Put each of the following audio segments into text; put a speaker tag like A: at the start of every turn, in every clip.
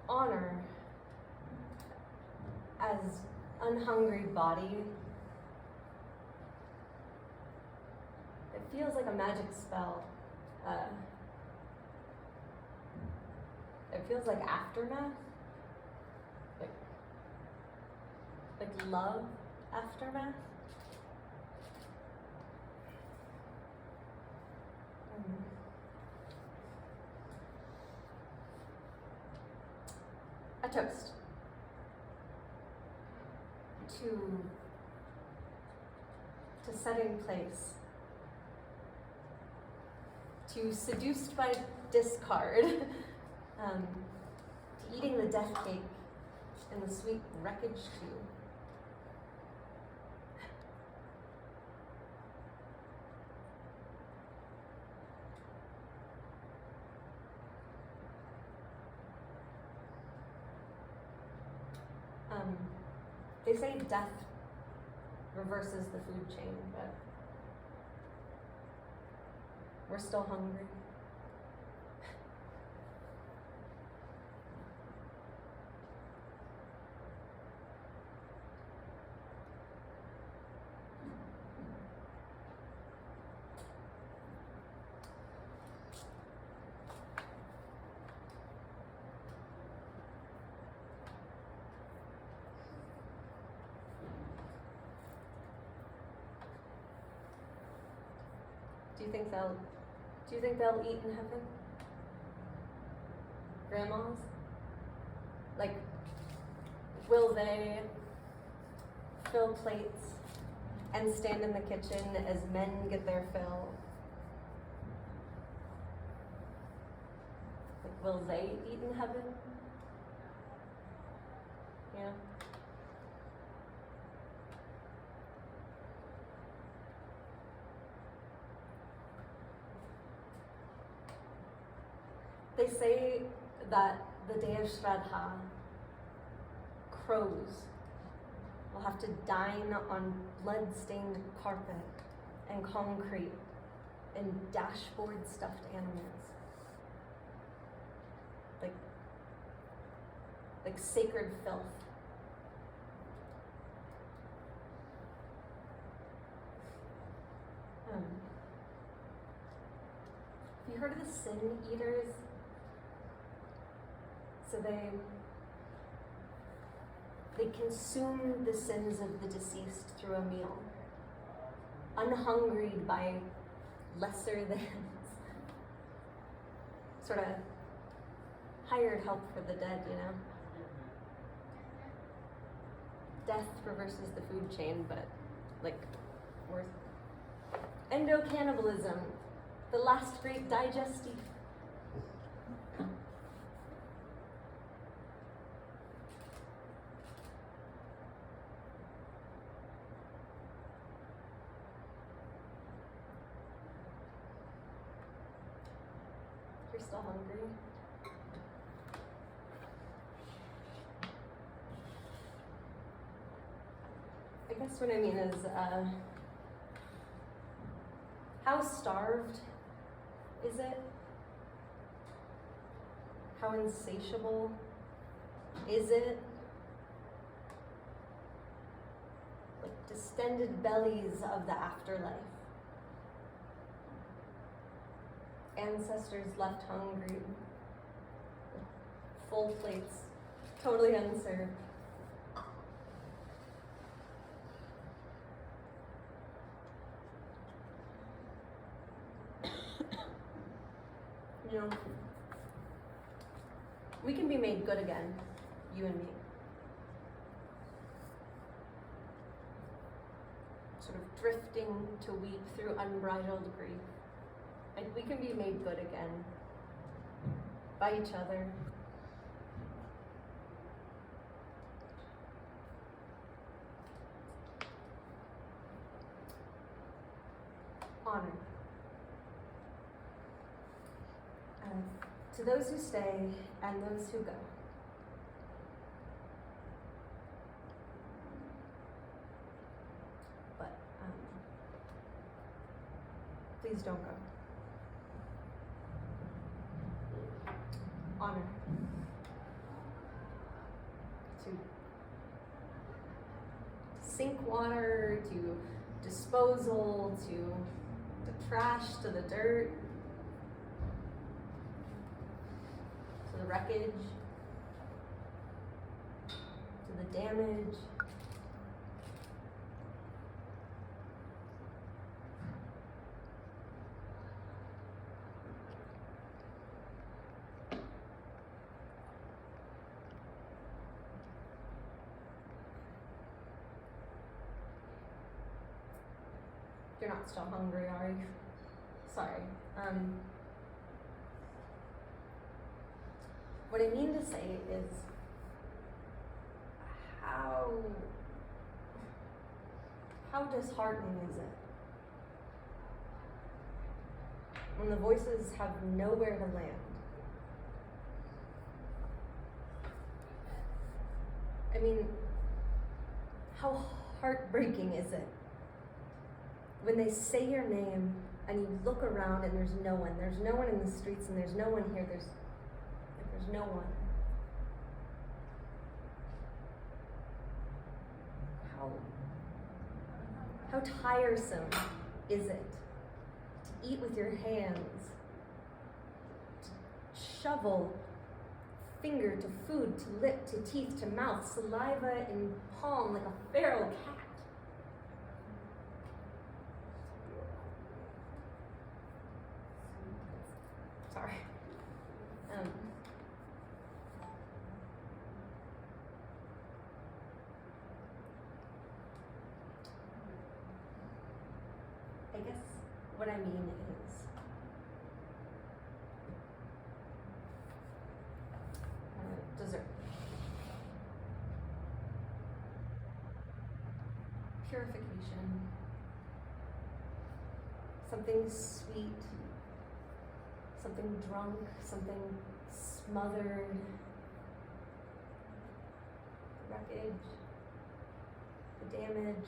A: Honor as unhungry body, it feels like a magic spell. It feels like aftermath, like love aftermath. A toast to setting place, to seduced by discard, to eating the death cake and the sweet wreckage too. They say death reverses the food chain, but we're still hungry. Do you think they'll eat in heaven? Grandmas? Like, will they fill plates and stand in the kitchen as men get their fill? Like, will they eat in heaven? Yeah. They say that the day of Shraddha, crows will have to dine on blood-stained carpet and concrete and dashboard stuffed animals. Like sacred filth. Have you heard of the sin eaters? So they consume the sins of the deceased through a meal, unhungried by lesser thans. Sort of hired help for the dead, you know? Death reverses the food chain, but like worse. Endocannibalism, the last great digestive. You're still hungry? I guess what I mean is, how starved is it? How insatiable is it? Like distended bellies of the afterlife. Ancestors left hungry. Full plates, totally unserved. You know, we can be made good again, you and me. Sort of drifting to weep through unbridled grief. And we can be made good again by each other. Honor. To those who stay and those who go. But please don't go. honor, to sink water, to disposal, to the trash, to the dirt, to the wreckage, to the damage. You're not still hungry, are you? Sorry. What I mean to say is how disheartening is it when the voices have nowhere to land? I mean, how heartbreaking is it when they say your name and you look around and there's no one. There's no one in the streets and there's no one here. There's no one. How tiresome is it to eat with your hands, to shovel finger to food, to lip, to teeth, to mouth, saliva in palm like a feral cat? Sorry. I guess what I mean is dessert. Purification. Something sweet, something drunk, something smothered. The wreckage, the damage.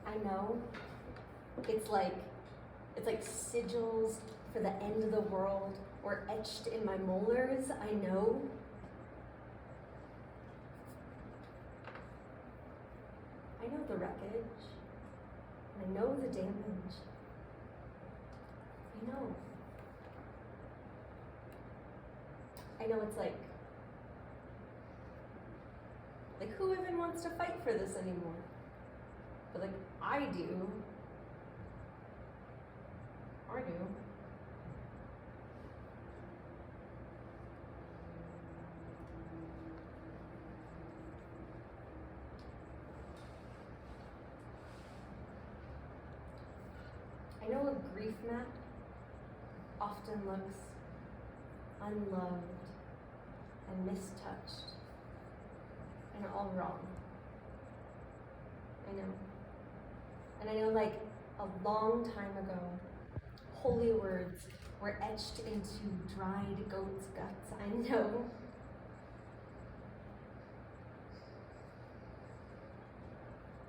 A: I know it's like sigils for the end of the world were etched in my molars. I know. I know the wreckage. And I know the damage. I know. I know it's like who even wants to fight for this anymore? But like, I do. I do. I know a grief map often looks unloved and mistouched and all wrong. I know. And I know like a long time ago, holy words were etched into dried goat's guts. I know.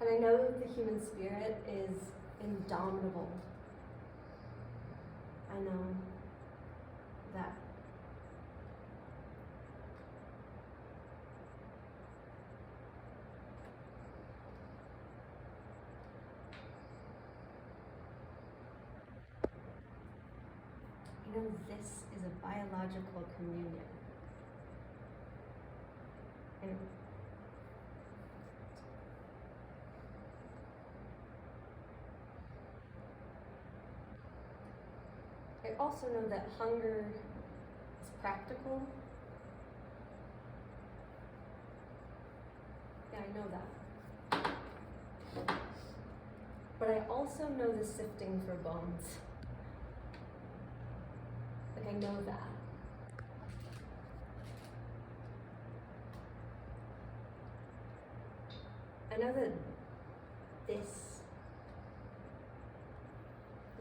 A: And I know the human spirit is indomitable. I know that. I know this is a biological communion. And I also know that hunger is practical. Yeah, I know that. But I also know the sifting for bones. Like, I know that. I know that this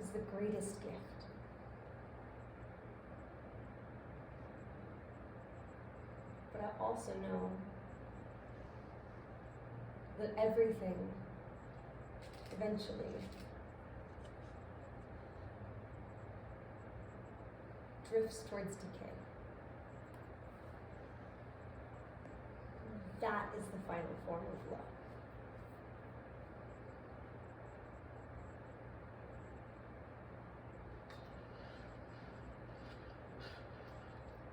A: is the greatest gift. But I also know that everything eventually drifts towards decay. That is the final form of love.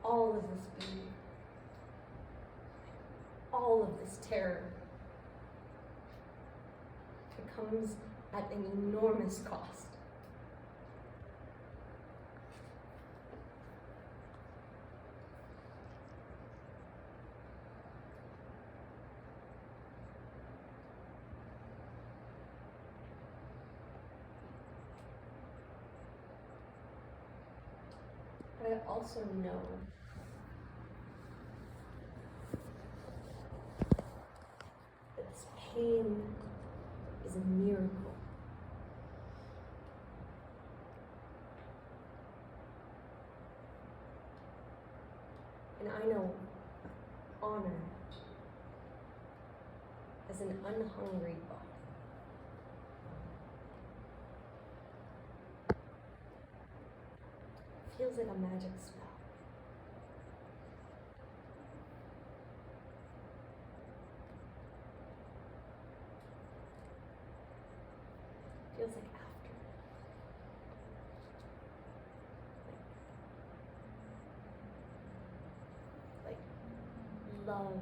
A: All of this beauty, all of this terror, it comes at an enormous cost. But I also know that this pain is a miracle. And I know honor as an unhungry body. Feels like a magic spell. Feels like after. Like love